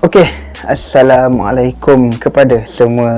Okey, Assalamualaikum kepada semua.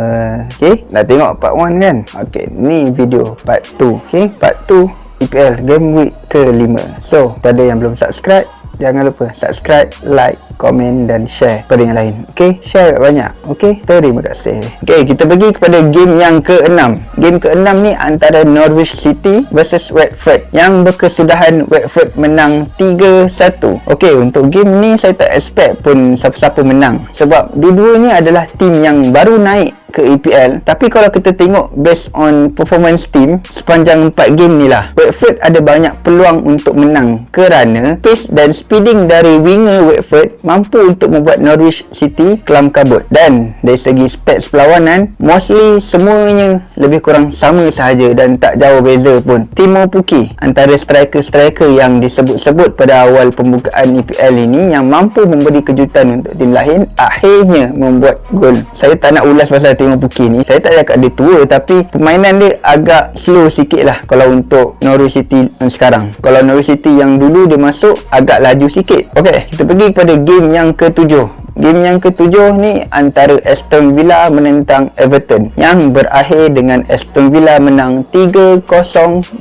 Okey, dah tengok part 1 kan? Okey, ni video part 2. Okey, part 2 EPL Game Week ke-5. So, pada yang belum subscribe, jangan lupa subscribe, like, komen dan share pada yang lain. Okey, share banyak. Okey, terima kasih. Okey, kita pergi kepada game yang ke-6. Game ke-6 ni antara Norwich City versus Watford yang berkesudahan Watford menang 3-1. Okey, untuk game ni saya tak expect pun siapa-siapa menang sebab dua-duanya adalah tim yang baru naik ke EPL. Tapi kalau kita tengok based on performance team sepanjang 4 game ni lah, Watford ada banyak peluang untuk menang kerana pace dan speeding dari winger Watford mampu untuk membuat Norwich City kelam kabut. Dan dari segi stats perlawanan, mostly semuanya lebih kurang sama sahaja dan tak jauh beza pun. Timo Pukki antara striker-striker yang disebut-sebut pada awal pembukaan EPL ini yang mampu memberi kejutan untuk tim lain, akhirnya membuat gol. Saya tak nak ulas pasal Timo Pukki ni. Saya tak cakap dia tua, tapi permainan dia agak slow sikit lah kalau untuk Norwich City sekarang. Kalau Norwich City yang dulu dia masuk agak laju sikit. Okey, kita pergi kepada game yang ke-7. Game yang ke-7 ni antara Aston Villa menentang Everton yang berakhir dengan Aston Villa menang 3-0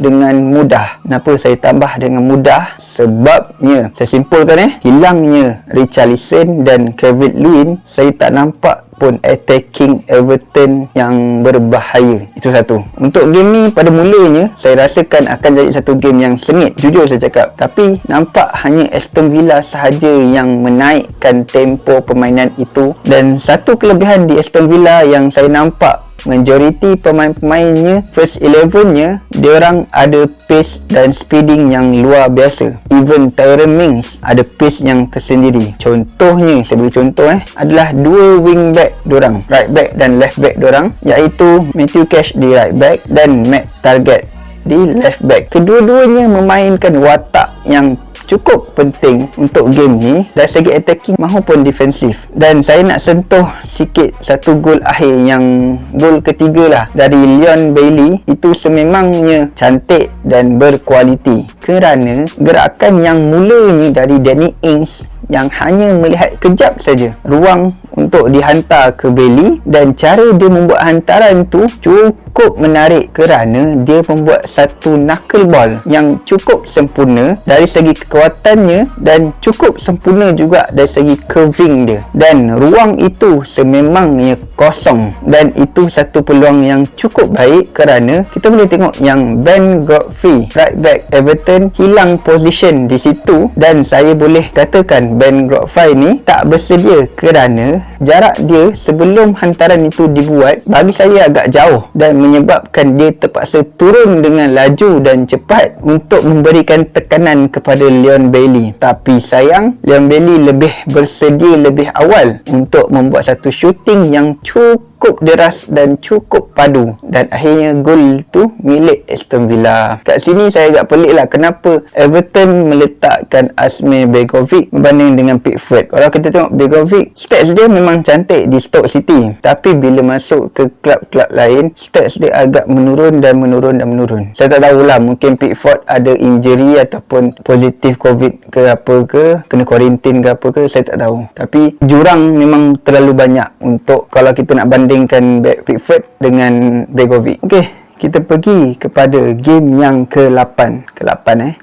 dengan mudah. Kenapa saya tambah dengan mudah? Sebabnya, saya simpulkan hilangnya Richarlison dan Calvert-Lewin, saya tak nampak pun attacking Everton yang berbahaya. Itu satu. Untuk game ni pada mulanya saya rasakan akan jadi satu game yang sengit, jujur saya cakap. Tapi nampak hanya Aston Villa sahaja yang menaikkan tempo permainan itu. Dan satu kelebihan di Aston Villa yang saya nampak, majoriti pemain-pemainnya, first 11-nya, diorang ada pace dan speeding yang luar biasa. Even Tyrone Mings ada pace yang tersendiri. Contohnya, saya beri contoh adalah dua wing back diorang, right back dan left back diorang, iaitu Matthew Cash di right back dan Matt Targett di left back. Kedua-duanya memainkan watak yang cukup penting untuk game ni dari segi attacking maupun defensif. Dan saya nak sentuh sikit satu gol akhir, yang gol ketiga lah, dari Leon Bailey. Itu sememangnya cantik dan berkualiti kerana gerakan yang mulanya dari Danny Ings yang hanya melihat kejap saja ruang untuk dihantar ke Bailey, dan cara dia membuat hantaran tu cukup menarik kerana dia membuat satu knuckle ball yang cukup sempurna dari segi kekuatannya dan cukup sempurna juga dari segi curving dia. Dan ruang itu sememangnya kosong, dan itu satu peluang yang cukup baik kerana kita boleh tengok yang Ben Godfrey, right back Everton, hilang position di situ. Dan saya boleh katakan Ben Godfrey ni tak bersedia kerana jarak dia sebelum hantaran itu dibuat bagi saya agak jauh, dan menyebabkan dia terpaksa turun dengan laju dan cepat untuk memberikan tekanan kepada Leon Bailey. Tapi sayang, Leon Bailey lebih bersedia lebih awal untuk membuat satu shooting yang cukup deras dan cukup padu, dan akhirnya gol itu milik Aston Villa. Kat sini saya agak pelik lah kenapa Everton meletakkan Asmir Begovic berbanding dengan Pickford. Kalau kita tengok Begovic, stats dia memang cantik di Stoke City, tapi bila masuk ke klub-klub lain, stats dia agak menurun dan menurun dan menurun. Saya tak tahulah, mungkin Pickford ada injury ataupun positif COVID ke apa ke, kena quarantine ke apa ke, saya tak tahu. Tapi jurang memang terlalu banyak untuk kalau kita nak bandingkan Pickford dengan Begovic. Okey, kita pergi kepada game yang ke-8.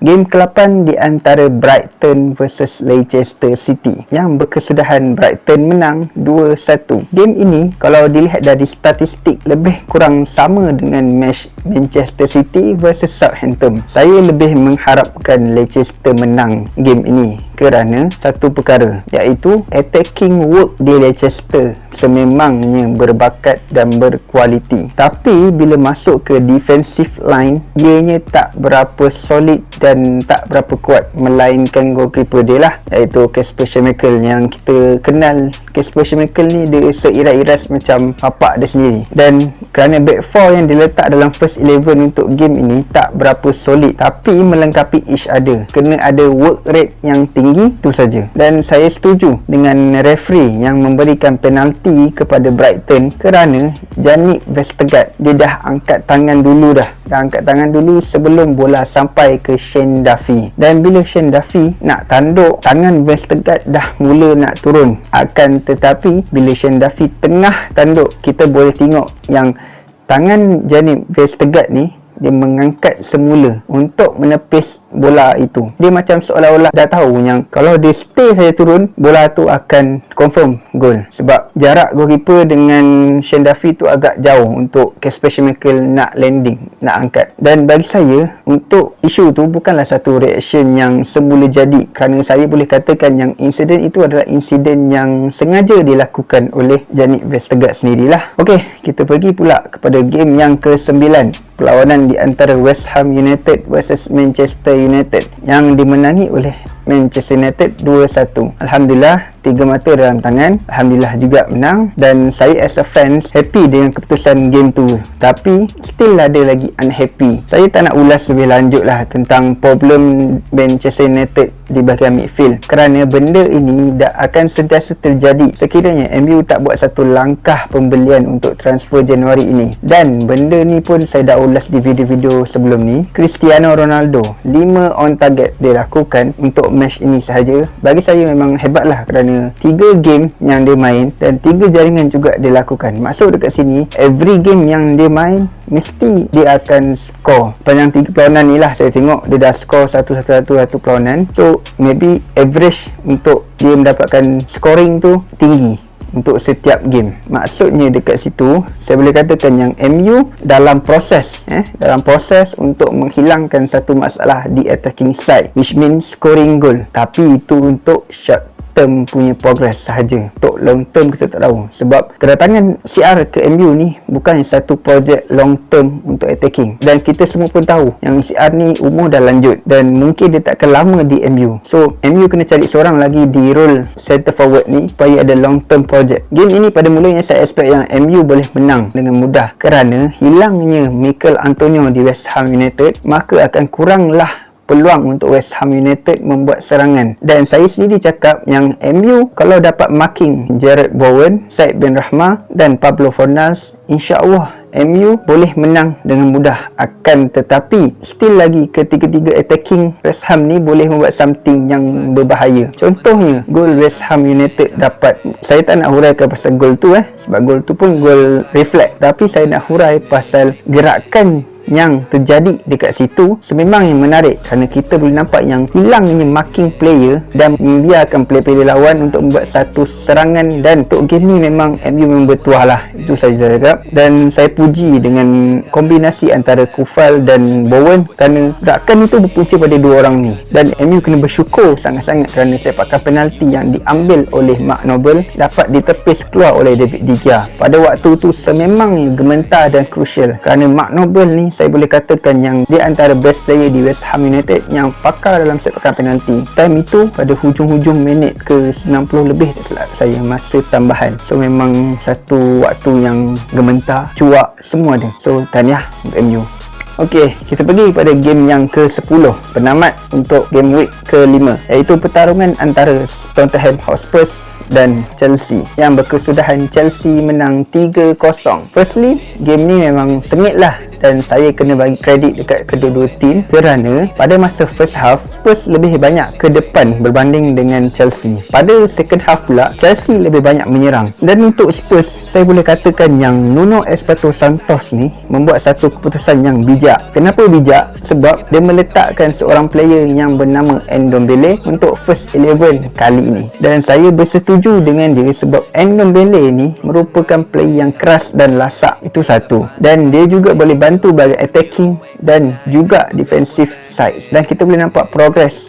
Game ke-8 di antara Brighton versus Leicester City yang berkesudahan Brighton menang 2-1. Game ini kalau dilihat dari statistik lebih kurang sama dengan match Manchester City versus Southampton. Saya lebih mengharapkan Leicester menang game ini kerana satu perkara, iaitu attacking work di Leicester sememangnya berbakat dan berkualiti. Tapi bila masuk ke defensive line, ianya tak berapa solid dan tak berapa kuat, melainkan goalkeeper dia lah, iaitu Kasper Schmeichel. Yang kita kenal Kasper Schmeichel ni, dia seiras-iras macam bapak dia sendiri. Dan kerana back four yang diletak dalam first 11 untuk game ini tak berapa solid, tapi melengkapi each other, kena ada work rate yang tinggi tinggi, itu saja. Dan saya setuju dengan referee yang memberikan penalti kepada Brighton kerana Jannik Vestergaard dia dah angkat tangan dulu sebelum bola sampai ke Shane Duffy. Dan bila Shane Duffy nak tanduk, tangan Vestergaard dah mula nak turun. Akan tetapi bila Shane Duffy tengah tanduk, kita boleh tengok yang tangan Jannik Vestergaard ni dia mengangkat semula untuk menepis bola itu. Dia macam seolah-olah dah tahu yang kalau dia stay saja turun, bola tu akan confirm gol. Sebab jarak goalkeeper dengan Shane Duffy tu agak jauh untuk Kasper Schmeichel nak landing, nak angkat. Dan bagi saya, untuk isu tu bukanlah satu reaction yang semula jadi, kerana saya boleh katakan yang insiden itu adalah insiden yang sengaja dilakukan oleh Jannik Vestergaard sendirilah. Okey, kita pergi pula kepada game yang ke-9, perlawanan di antara West Ham United versus Manchester United yang dimenangi oleh Manchester United 2-1. Alhamdulillah, 3 mata dalam tangan. Alhamdulillah juga menang. Dan saya as a fans happy dengan keputusan game tu. Tapi still ada lagi unhappy. Saya tak nak ulas lebih lanjut lah tentang problem Manchester United di bahagian midfield, kerana benda ini dah akan sentiasa terjadi sekiranya MU tak buat satu langkah pembelian untuk transfer Januari ini. Dan benda ni pun saya dah ulas di video-video sebelum ni. Cristiano Ronaldo 5 on target dia lakukan untuk match ini sahaja. Bagi saya memang hebat lah, kerana 3 game yang dia main dan 3 jaringan juga dia lakukan. Maksud dekat sini, every game yang dia main mesti dia akan score. Panjang 3 perlawanan ni lah saya tengok dia dah score satu perlawanan. So maybe average untuk dia mendapatkan scoring tu tinggi untuk setiap game. Maksudnya dekat situ saya boleh katakan yang MU dalam proses untuk menghilangkan satu masalah di attacking side, which means scoring goal. Tapi itu untuk short term punya progress sahaja. Untuk long term kita tak tahu, sebab kedatangan CR ke MU ni bukan satu projek long term untuk attacking. Dan kita semua pun tahu yang CR ni umur dah lanjut dan mungkin dia takkan lama di MU. So MU kena cari seorang lagi di role center forward ni supaya ada long term project. Game ini pada mulanya saya expect yang MU boleh menang dengan mudah, kerana hilangnya Mikel Antonio di West Ham United, maka akan kuranglah peluang untuk West Ham United membuat serangan. Dan saya sendiri cakap yang MU kalau dapat marking Jarrod Bowen, Said Benrahma dan Pablo Fornals, insya-Allah MU boleh menang dengan mudah. Akan tetapi still lagi ketiga-tiga attacking West Ham ni boleh membuat something yang berbahaya. Contohnya gol West Ham United dapat, saya tak nak huraikan pasal gol tu sebab gol tu pun gol reflect, tapi saya nak hurai pasal gerakan yang terjadi dekat situ sememang yang menarik, kerana kita boleh nampak yang hilangnya marking player dan membiarkan player-player lawan untuk membuat satu serangan. Dan untuk game ni memang MU memang bertuah lah, itu saja saya cakap. Dan saya puji dengan kombinasi antara Kufal dan Bowen, kerana gerakan itu berpunca pada dua orang ni. Dan MU kena bersyukur sangat-sangat kerana sepakan penalti yang diambil oleh Mark Noble dapat ditepis keluar oleh David De Gea. Pada waktu tu sememangnya gementar dan crucial, kerana Mark Noble ni saya boleh katakan yang dia antara best player di West Ham United yang pakar dalam sepakan penalti. Time itu pada hujung-hujung minit ke 90 lebih tak silap saya, masa tambahan. So memang satu waktu yang gementar, cuak, semua ada. So tahniah untuk MU. Okey, kita pergi pada game yang ke-10, penamat untuk game week ke-5, iaitu pertarungan antara Tottenham Hotspur dan Chelsea yang berkesudahan Chelsea menang 3-0. Firstly, game ni memang sengit lah, dan saya kena bagi kredit dekat kedua-dua tim, kerana pada masa first half Spurs lebih banyak ke depan berbanding dengan Chelsea. Pada second half pula Chelsea lebih banyak menyerang. Dan untuk Spurs, saya boleh katakan yang Nuno Espirito Santos ni membuat satu keputusan yang bijak. Kenapa bijak? Sebab dia meletakkan seorang player yang bernama Ndombele untuk first 11 kali ini. Dan saya bersetuju dengan dia sebab Ndombele ni merupakan player yang keras dan lasak. Itu satu. Dan dia juga boleh bantu bagi attacking dan juga defensive side. Dan kita boleh nampak progress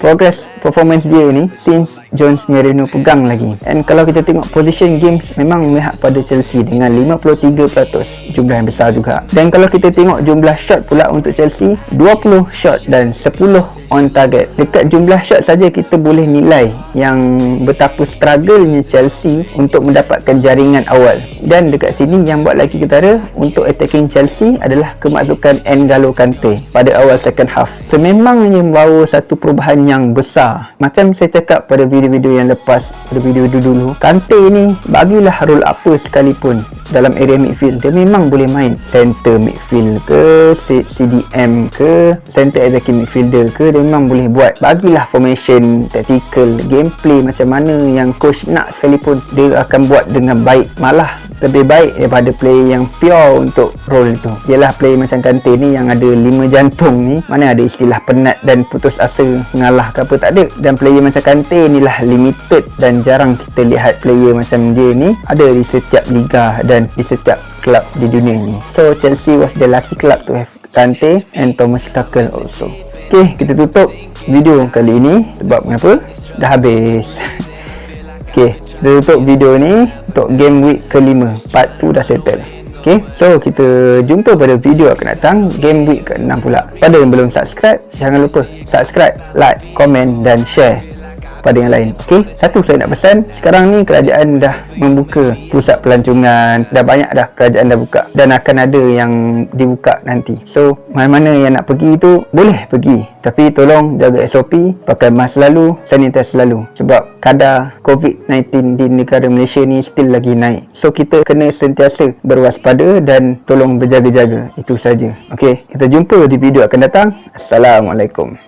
performance dia ni since Jones Merino pegang lagi. And kalau kita tengok position games memang memihak pada Chelsea dengan 53%, jumlah yang besar juga. Dan kalau kita tengok jumlah shot pula untuk Chelsea, 20 shot dan 10 on target. Dekat jumlah shot saja kita boleh nilai yang betapa struggle-nya Chelsea untuk mendapatkan jaringan awal. Dan dekat sini yang buat lagi ketara untuk attacking Chelsea adalah kemasukan N'Golo Kante pada awal second half. Sememang memangnya membawa satu perubahan yang besar. Macam saya cakap pada video-video yang lepas, pada video-video dulu, Kante ni bagilah role apa sekalipun dalam area midfield, dia memang boleh main center midfield ke, CDM ke, center attacking midfielder ke, dia memang boleh buat. Bagilah formation, tactical, gameplay macam mana yang coach nak sekalipun, dia akan buat dengan baik. Malah lebih baik daripada player yang pure untuk role itu. Ialah player macam Kante ni yang ada 5 jantung ni, mana ada istilah penat dan putus asa mengalah ke apa, tak ada. Dan player macam Kante ni lah limited dan jarang kita lihat player macam dia ni ada di setiap liga dan di setiap kelab di dunia ni. So Chelsea was the lucky club to have Kante and Thomas Tuchel also. Okay, kita tutup video kali ini. Sebab mengapa? Dah habis. Okay, kita tutup video ni untuk game week ke-5. Part 2 dah settle. Okay, so kita jumpa pada video akan datang, game week ke-6 pula. Pada yang belum subscribe, jangan lupa subscribe, like, komen dan share pada yang lain. Okay, satu saya nak pesan, sekarang ni kerajaan dah membuka pusat pelancongan, dah banyak dah kerajaan dah buka dan akan ada yang dibuka nanti. So mana-mana yang nak pergi tu boleh pergi, tapi tolong jaga SOP, pakai mask selalu, sanitize selalu, sebab kadar COVID-19 di negara Malaysia ni still lagi naik. So kita kena sentiasa berwaspada dan tolong berjaga-jaga. Itu saja. Okay, kita jumpa di video akan datang. Assalamualaikum.